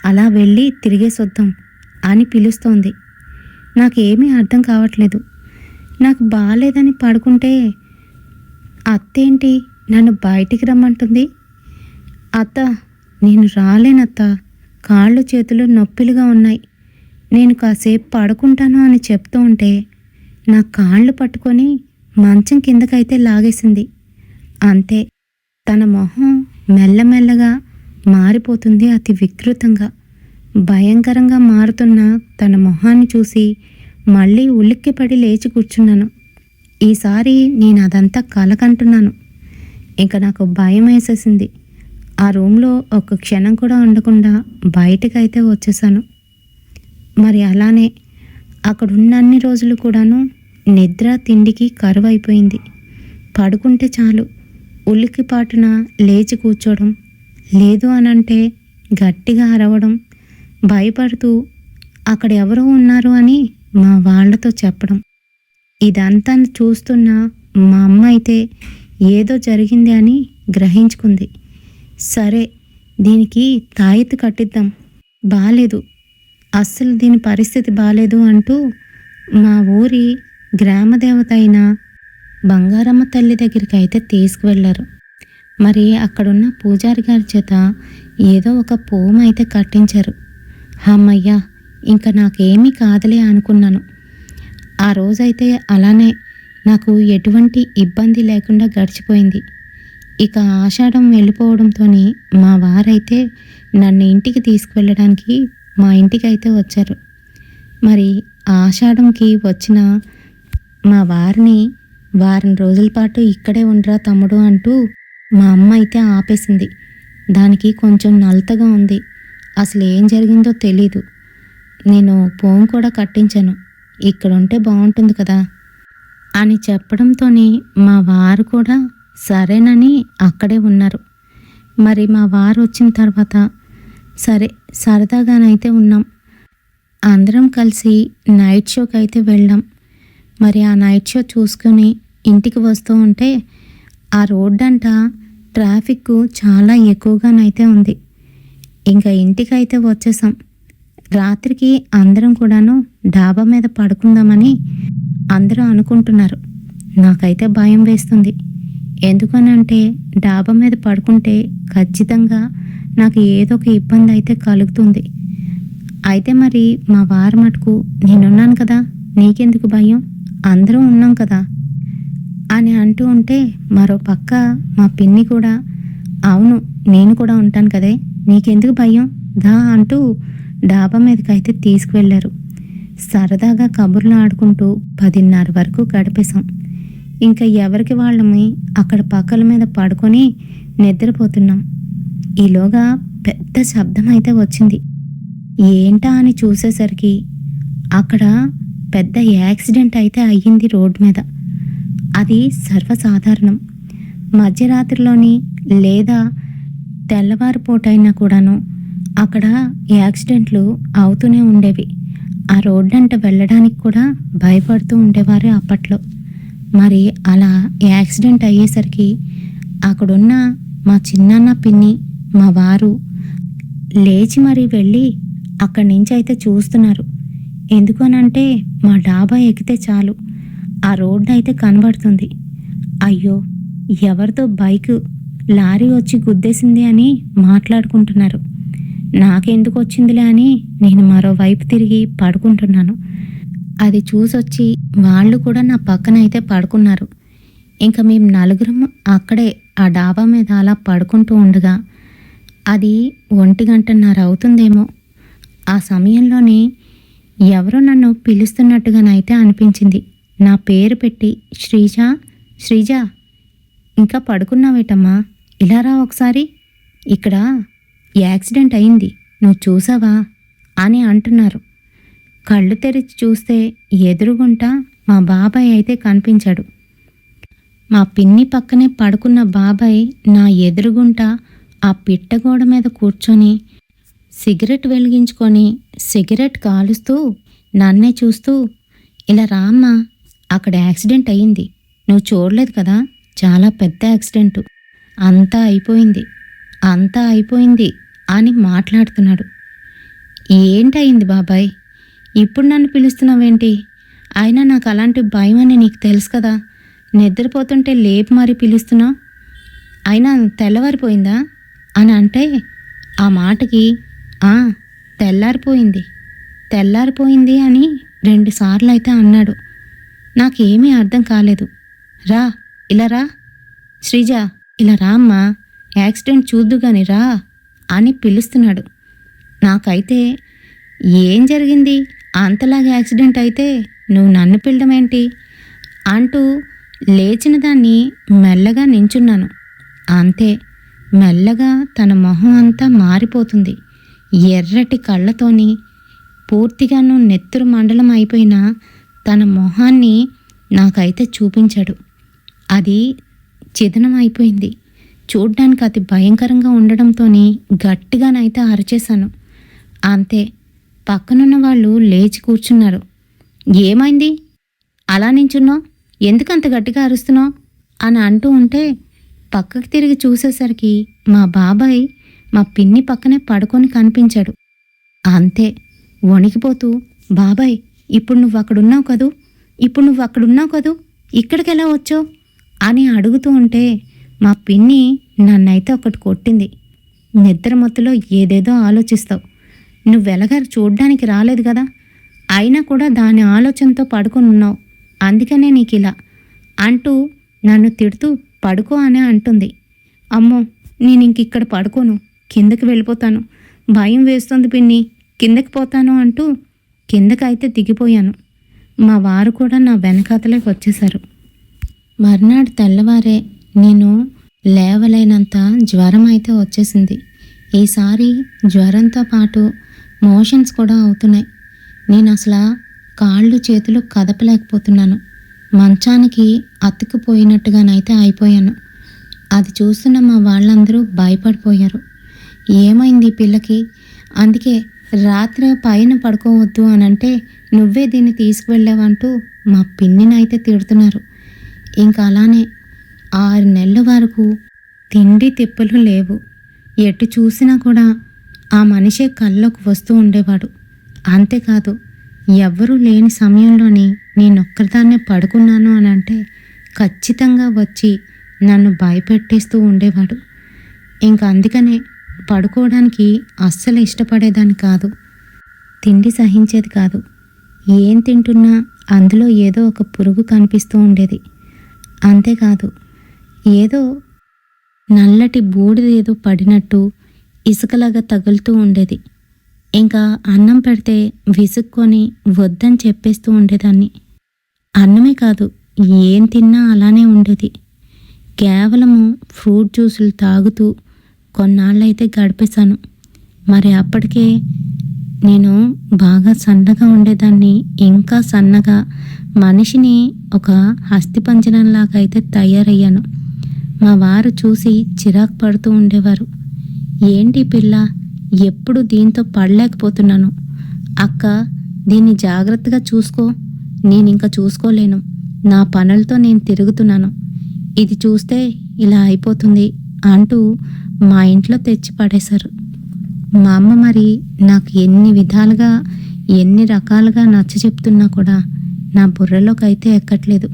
అలా వెళ్ళి తిరిగేసొద్దాం అని పిలుస్తోంది. నాకేమీ అర్థం కావట్లేదు. నాకు బాగాలేదని పడుకుంటే అత్తేంటి నన్ను బయటికి రమ్మంటుంది. అత్త, నేను రాలేనత్త, కాళ్ళు చేతులు నొప్పిలుగా ఉన్నాయి, నేను కాసేపు పడుకుంటాను అని చెప్తూ ఉంటే నా కాళ్ళు పట్టుకొని మంచం కిందకైతే లాగేసింది. అంతే, తన మొహం మెల్లమెల్లగా మారిపోతుంది. అతి వికృతంగా, భయంకరంగా మారుతున్న తన మొహాన్ని చూసి మళ్ళీ ఉలిక్కిపడి లేచి కూర్చున్నాను. ఈసారి నేను అదంతా కలకంటున్నాను. ఇంకా నాకు భయం వేసేసింది. ఆ రూమ్లో ఒక్క క్షణం కూడా ఉండకుండా బయటకైతే వచ్చేసాను. మరి అలానే అక్కడున్నన్ని రోజులు కూడాను నిద్ర తిండికి కరువైపోయింది. పడుకుంటే చాలు ఉలిక్కిపాటున లేచి కూర్చోవడం, లేదు అనంటే గట్టిగా అరవడం, భయపడుతూ అక్కడ ఎవరో ఉన్నారు అని మా వాళ్ళతో చెప్పడం. ఇదంతా చూస్తున్న మా అమ్మ అయితే ఏదో జరిగింది అని గ్రహించుకుంది. సరే, దీనికి తాయెత్తు కట్టిద్దాం, బాలేదు, అస్సలు దీని పరిస్థితి బాలేదు అంటూ మా ఊరి గ్రామదేవత అయిన బంగారమ్మ తల్లి దగ్గరికి అయితే తీసుకువెళ్ళారు. మరి అక్కడున్న పూజారి గారి చేత ఏదో ఒక పోమ అయితే కట్టించారు. అమ్మయ్యా, ఇంకా నాకేమీ కాదులే అనుకున్నాను. ఆ రోజైతే అలానే నాకు ఎటువంటి ఇబ్బంది లేకుండా గడిచిపోయింది. ఇక ఆషాఢం వెళ్ళిపోవడంతో మా వారైతే నన్ను ఇంటికి తీసుకువెళ్ళడానికి మా ఇంటికి అయితే వచ్చారు. మరి ఆషాఢంకి వచ్చిన మా వారిని వారం రోజుల పాటు ఇక్కడే ఉండరా తమ్ముడు అంటూ మా అమ్మ అయితే ఆపేసింది. దానికి కొంచెం నలతగా ఉంది, అసలు ఏం జరిగిందో తెలీదు. నేను పోం కూడా కట్టించాను, ఇక్కడ ఉంటే బాగుంటుంది కదా అని చెప్పడంతోనే మా వారు కూడా సరేనని అక్కడే ఉన్నారు. మరి మా వారు వచ్చిన తర్వాత సరే సరదాగానైతే ఉన్నాం. అందరం కలిసి నైట్ షోకి అయితే వెళ్ళాం. మరి ఆ నైట్ షో చూసుకొని ఇంటికి వస్తూ ఉంటే ఆ రోడ్డంట ట్రాఫిక్ చాలా ఎక్కువగానైతే ఉంది. ఇంకా ఇంటికైతే వచ్చేసాం. రాత్రికి అందరం కూడాను డాబా మీద పడుకుందామని అందరూ అనుకుంటున్నారు. నాకైతే భయం వేస్తుంది. ఎందుకనంటే డాబా మీద పడుకుంటే ఖచ్చితంగా నాకు ఏదో ఒక ఇబ్బంది అయితే కలుగుతుంది. అయితే మరి మా వారు మటుకు, నేనున్నాను కదా, నీకెందుకు భయం, అందరం ఉన్నాం కదా అని అంటూ ఉంటే, మరో పక్క మా పిన్ని కూడా, అవును నేను కూడా ఉంటాను కదే, నీకెందుకు భయం దా అంటూ డాబా మీదకైతే తీసుకువెళ్ళారు. సరదాగా కబుర్లు ఆడుకుంటూ 10:30 వరకు గడిపేశాం. ఇంకా ఎవరికి వాళ్ళమి అక్కడ పక్కల మీద పడుకొని నిద్రపోతున్నాం. ఈలోగా పెద్ద శబ్దం అయితే వచ్చింది. ఏంటా అని చూసేసరికి అక్కడ పెద్ద యాక్సిడెంట్ అయితే అయ్యింది రోడ్ మీద. అది సర్వసాధారణం. మధ్యరాత్రిలోని లేదా తెల్లవారిపూటైనా కూడాను అక్కడ యాక్సిడెంట్లు అవుతూనే ఉండేవి. ఆ రోడ్డంట వెళ్ళడానికి కూడా భయపడుతూ ఉండేవారు అప్పట్లో. మరి అలా యాక్సిడెంట్ అయ్యేసరికి అక్కడున్న మా చిన్నాన్న పిన్ని మా వారు లేచి మరీ వెళ్ళి అక్కడి నుంచి అయితే చూస్తున్నారు. ఎందుకనంటే మా డాబా ఎక్కితే చాలు ఆ రోడ్డు అయితే కనబడుతుంది. అయ్యో, ఎవరితో బైక్ లారీ వచ్చి గుద్దేసింది అని మాట్లాడుకుంటున్నారు. నాకెందుకు వచ్చిందిలే అని నేను మరోవైపు తిరిగి పడుకుంటున్నాను. అది చూసొచ్చి వాళ్ళు కూడా నా పక్కన అయితే పడుకున్నారు. ఇంకా మేము నలుగురం అక్కడే ఆ డాబా మీద అలా పడుకుంటూ ఉండగా అది 1:30 అవుతుందేమో. ఆ సమయంలోనే ఎవరో నన్ను పిలుస్తున్నట్టుగానైతే అనిపించింది. నా పేరు పెట్టి, శ్రీజ, శ్రీజ, ఇంకా పడుకున్నావేటమ్మా, ఇలా రా ఒకసారి, ఇక్కడ యాక్సిడెంట్ అయింది, నువ్వు చూసావా అని అంటున్నారు. కళ్ళు తెరిచి చూస్తే ఎదురుగుంటా మా బాబాయ్ అయితే కనిపించాడు. మా పిన్ని పక్కనే పడుకున్న బాబాయ్ నా ఎదురుగుంటా ఆ పిట్టగోడ మీద కూర్చొని సిగరెట్ వెలిగించుకొని సిగరెట్ కాలుస్తూ నన్నే చూస్తూ, ఇలా రా అమ్మా, అక్కడ యాక్సిడెంట్ అయ్యింది, నువ్వు చూడలేదు కదా, చాలా పెద్ద యాక్సిడెంటు, అంతా అయిపోయింది, అంతా అయిపోయింది అని మాట్లాడుతున్నాడు. ఏంటయింది బాబాయ్, ఇప్పుడు నన్ను పిలుస్తున్నావేంటి? అయినా నాకు అలాంటి భయం అని నీకు తెలుసు కదా, నిద్రపోతుంటే లేపి మరీ పిలుస్తున్నావు, అయినా తెల్లవారిపోయిందా అని అంటే, ఆ మాటకి "ఆ, తెల్లారిపోయింది, తెల్లారిపోయింది" అని 2 సార్లు అయితే అన్నాడు. నాకేమీ అర్థం కాలేదు. రా, ఇలా రా, శ్రీజ, ఇలా రా అమ్మా, యాక్సిడెంట్ చూద్దుగాని రా అని పిలుస్తున్నాడు. నాకైతే ఏం జరిగింది, అంతలాగా యాక్సిడెంట్ అయితే నువ్వు నన్ను పిలడమేంటి అంటూ లేచిన దాన్ని మెల్లగా నించున్నాను. అంతే, మెల్లగా తన మొహం అంతా మారిపోతుంది. ఎర్రటి కళ్ళతోని పూర్తిగాను నెత్తురు మండలం అయిపోయిన తన మొహాన్ని నాకైతే చూపించాడు. అది చిదనం అయిపోయింది. చూడ్డానికి అతి భయంకరంగా ఉండడంతో గట్టిగానైతే అరిచేశాను. అంతే, పక్కనున్న వాళ్ళు లేచి కూర్చున్నారు. ఏమైంది, అలా నించున్నావు, ఎందుకంత గట్టిగా అరుస్తున్నావు అని అంటూ ఉంటే పక్కకి తిరిగి చూసేసరికి మా బాబాయ్ మా పిన్ని పక్కనే పడుకొని కనిపించాడు. అంతే, వణికిపోతూ, బాబాయ్, ఇప్పుడు నువ్వు అక్కడున్నావు కదూ, ఇప్పుడు నువ్వు అక్కడున్నావు కదూ, ఇక్కడికి ఎలా వచ్చావు అని అడుగుతూ ఉంటే మా పిన్ని నన్నైతే ఒకటి కొట్టింది. నిద్ర మత్తులో ఏదేదో ఆలోచిస్తావు, నువ్వెలగా చూడ్డానికి రాలేదు కదా, అయినా కూడా దాని ఆలోచనతో పడుకొని ఉన్నావు, అందుకనే నీకు ఇలా అంటూ నన్ను తిడుతూ పడుకో అని అంటుంది. అమ్మో, నేను ఇంకిక్కడ పడుకోను, కిందకి వెళ్ళిపోతాను, భయం వేస్తుంది పిన్ని, కిందకి పోతాను అంటూ కిందకైతే దిగిపోయాను. మా వారు కూడా నా వెనకాతలే వచ్చేశారు. మర్నాడు తెల్లవారే నేను లేవలేనంత జ్వరం అయితే వచ్చేసింది. ఈసారి జ్వరంతో పాటు మోషన్స్ కూడా అవుతున్నాయి. నేను అసలు కాళ్ళు చేతులు కదపలేకపోతున్నాను. మంచానికి అతుక్కుపోయినట్టుగానైతే అయిపోయాను. అది చూస్తున్న మా వాళ్ళందరూ భయపడిపోయారు. ఏమైంది ఈ పిల్లకి, అందుకే రాత్రి పైన పడుకోవద్దు అని అంటే నువ్వే దీన్ని తీసుకువెళ్ళావంటూ మా పిన్నినైతే తిడుతున్నారు. ఇంకా అలానే 6 నెలల వరకు తిండి తిప్పలు లేవు. ఎటు చూసినా కూడా ఆ మనిషే కల్లోకి వస్తూ ఉండేవాడు. అంతేకాదు, ఎవ్వరూ లేని సమయంలోని నేనొక్కదాన్నే పడుకున్నాను అని అంటే ఖచ్చితంగా వచ్చి నన్ను భయపెట్టేస్తూ ఉండేవాడు. ఇంకా అందుకనే పడుకోవడానికి అస్సలు ఇష్టపడేదాన్ని కాదు. తిండి సహించేది కాదు. ఏం తింటున్నా అందులో ఏదో ఒక పురుగు కనిపిస్తూ ఉండేది. అంతేకాదు, ఏదో నల్లటి బూడిదేదో పడినట్టు ఇసుకలాగా తగులుతూ ఉండేది. ఇంకా అన్నం పెడితే విసుక్కొని వద్దని చెప్పేస్తూ ఉండేదాన్ని. అన్నమే కాదు, ఏం తిన్నా అలానే ఉండేది. కేవలము ఫ్రూట్ జ్యూసులు తాగుతూ కొన్నాళ్ళైతే గడిపేశాను. మరి అప్పటికే నేను బాగా సన్నగా ఉండేదాన్ని, ఇంకా సన్నగా మనిషిని ఒక అస్థిపంజరంలాగా అయితే తయారయ్యాను. మా వారు చూసి చిరాకు పడుతూ ఉండేవారు. ఏంటి పిల్ల, ఎప్పుడు దీంతో పడలేకపోతున్నాను, అక్క దీన్ని జాగ్రత్తగా చూసుకో, నేను ఇంకా చూసుకోలేను, నా పనులతో నేను తిరుగుతున్నాను, ఇది చూస్తే ఇలా అయిపోతుంది అంటూ మా ఇంట్లో తెచ్చి పడేశారు. మా అమ్మ మరి నాకు ఎన్ని విధాలుగా ఎన్ని రకాలుగా నచ్చ చెప్తున్నా కూడా నా బుర్రలోకి అయితే ఎక్కట్లేదు.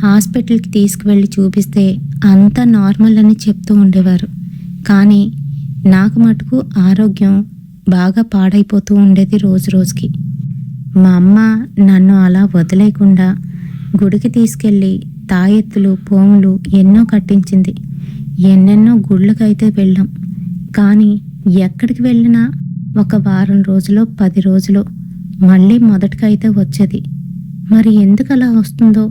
హాస్పిటల్కి తీసుకువెళ్ళి చూపిస్తే అంతా నార్మల్ అని చెప్తూ ఉండేవారు. కానీ నాకు మటుకు ఆరోగ్యం బాగా పాడైపోతూ ఉండేది రోజు రోజుకి. మా అమ్మ నన్ను అలా వదిలేయకుండా గుడికి తీసుకెళ్ళి తాయెత్తులు పోములు ఎన్నో కట్టించింది. ఎన్నెన్నో గుళ్ళకైతే వెళ్ళాం. కానీ ఎక్కడికి వెళ్ళినా ఒక వారం రోజులో 10 రోజులో మళ్ళీ మొదటికైతే వచ్చేది. మరి ఎందుకలా వస్తుందో,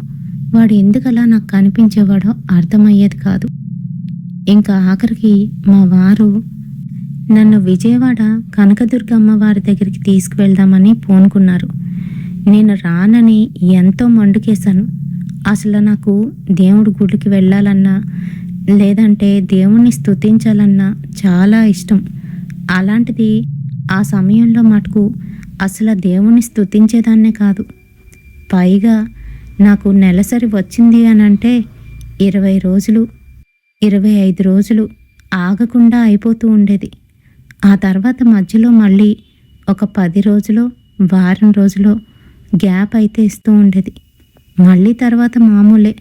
వాడు ఎందుకలా నాకు కనిపించేవాడో అర్థమయ్యేది కాదు. ఇంకా ఆఖరికి మా వారు నన్ను విజయవాడ కనకదుర్గమ్మ వారి దగ్గరికి తీసుకువెళ్దామని పూనుకున్నారు. నేను రానని ఎంతో మండుకేశాను. అసలు నాకు దేవుడి గుడికి వెళ్ళాలన్నా లేదంటే దేవుణ్ణి స్తుతించాలన్నా చాలా ఇష్టం. అలాంటిది ఆ సమయంలో మటుకు అసలు ఆ దేవుణ్ణి స్తుతించేదాన్నే కాదు. పైగా నాకు నెలసరి వచ్చింది అనంటే 20 రోజులు, 25 రోజులు ఆగకుండా అయిపోతూ ఉండేది. ఆ తర్వాత మధ్యలో మళ్ళీ ఒక 10 రోజులో, వారం రోజులో గ్యాప్ అయితే ఇస్తూ ఉండేది. మళ్ళీ తర్వాత మామూలే.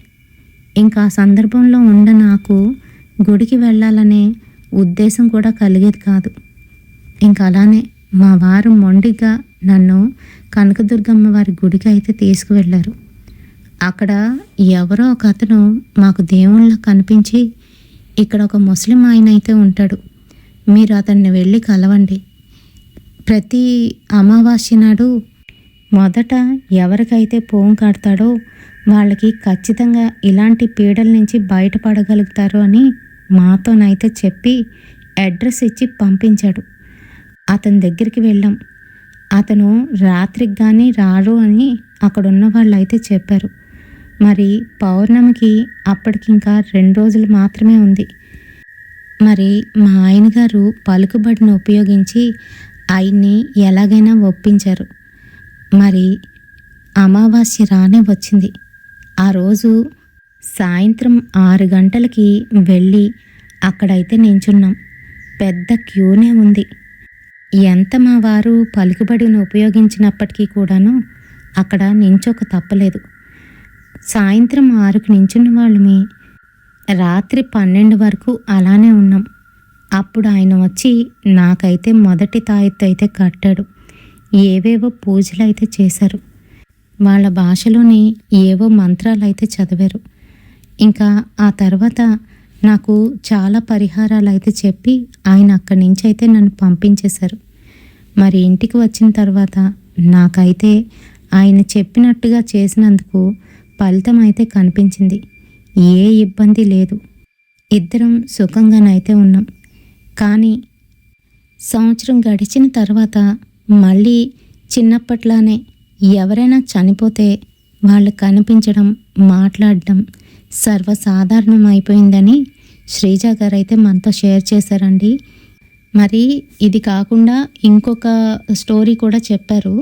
ఇంకా ఆ సందర్భంలో ఉన్న నాకు గుడికి వెళ్ళాలనే ఉద్దేశం కూడా కలిగేది కాదు. ఇంక అలానే మా వారు మొండిగా నన్ను కనకదుర్గమ్మ వారి గుడికి అయితే తీసుకువెళ్ళారు. అక్కడ ఎవరో ఒక అతను మాకు దేవుళ్ళ కనిపించి, ఇక్కడ ఒక ముస్లిం ఆయన అయితే ఉంటాడు, మీరు అతన్ని వెళ్ళి కలవండి. ప్రతి అమావాస్య నాడు మొదట ఎవరికైతే పోం కడతాడో వాళ్ళకి ఖచ్చితంగా ఇలాంటి పీడల నుంచి బయటపడగలుగుతారు అని మాతోనైతే చెప్పి అడ్రస్ ఇచ్చి పంపించాడు. అతని దగ్గరికి వెళ్ళాం. అతను రాత్రికి కానీ రారు అని అక్కడ ఉన్న వాళ్ళు అయితే చెప్పారు. మరి పౌర్ణమికి అప్పటికింకా 2 రోజులు మాత్రమే ఉంది. మరి మా ఆయన గారు పలుకుబడిని ఉపయోగించి ఆయన్ని ఎలాగైనా ఒప్పించారు. మరి అమావాస్య రానే వచ్చింది. ఆ రోజు సాయంత్రం 6 గంటలకి వెళ్ళి అక్కడైతే నించున్నాం. పెద్ద క్యూనే ఉంది. ఎంత మా వారు పలుకుబడిని ఉపయోగించినప్పటికీ కూడాను అక్కడ నించోక తప్పలేదు. సాయంత్రం 6కి నించున్న వాళ్ళమి రాత్రి 12 వరకు అలానే ఉన్నాం. అప్పుడు ఆయన వచ్చి నాకైతే మొదటి తాయెత్తు అయితే కట్టాడు. ఏవేవో పూజలు అయితే చేశారు. వాళ్ళ భాషలోని ఏవో మంత్రాలు అయితే చదివారు. ఇంకా ఆ తర్వాత నాకు చాలా పరిహారాలు అయితే చెప్పి ఆయన అక్కడి నుంచి అయితే నన్ను పంపించేశారు. మరి ఇంటికి వచ్చిన తర్వాత నాకైతే ఆయన చెప్పినట్టుగా చేసినందుకు ఫలితం అయితే కనిపించింది. ఏ ఇబ్బంది లేదు. ఇద్దరం సుఖంగానైతే ఉన్నాం. కానీ సంవత్సరం గడిచిన తర్వాత మళ్ళీ చిన్నప్పట్లానే ఎవరైనా చనిపోతే వాళ్ళు కనిపించడం, మాట్లాడడం సర్వసాధారణం అయిపోయిందని శ్రీజ గారు అయితే మనతో షేర్ చేశారండి. మరి ఇది కాకుండా ఇంకొక స్టోరీ కూడా చెప్పారు.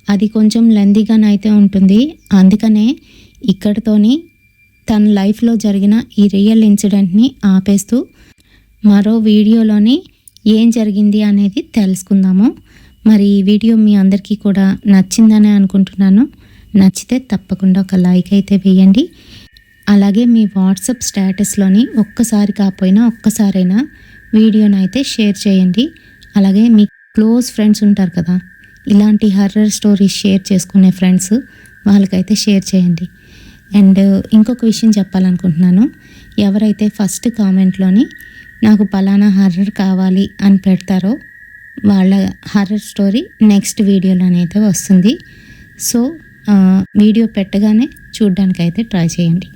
అది కొంచెం లెందీగానైతే ఉంటుంది. అందుకనే ఇక్కడితోని తన లైఫ్లో జరిగిన ఈ రియల్ ఇన్సిడెంట్ని ఆపేస్తూ మరో వీడియోలోని ఏం జరిగింది అనేది తెలుసుకుందాము. మరి ఈ వీడియో మీ అందరికీ కూడా నచ్చిందనే అనుకుంటున్నాను. నచ్చితే తప్పకుండా ఒక లైక్ అయితే వేయండి. అలాగే మీ వాట్సాప్ స్టేటస్లోని ఒక్కసారి కాకపోయినా ఒక్కసారైనా వీడియోని అయితే షేర్ చేయండి. అలాగే మీ క్లోజ్ ఫ్రెండ్స్ ఉంటారు కదా, ఇలాంటి హర్రర్ స్టోరీస్ షేర్ చేసుకునే ఫ్రెండ్స్, వాళ్ళకైతే షేర్ చేయండి. అండ్ ఇంకొక విషయం చెప్పాలనుకుంటున్నాను. ఎవరైతే ఫస్ట్ కామెంట్లోని నాకు పలానా హర్రర్ కావాలి అని పెడతారో వాళ్ళ హర్రర్ స్టోరీ నెక్స్ట్ వీడియోలోనైతే వస్తుంది. సో వీడియో పెట్టగానే చూడ్డానికైతే ట్రై చేయండి.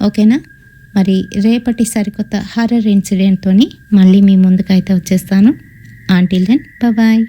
ఓకేనా? మరి రేపటి సరికొత్త హర్రర్ ఇన్సిడెంట్తోని మళ్ళీ మీ ముందుకైతే వచ్చేస్తాను. Until then bye.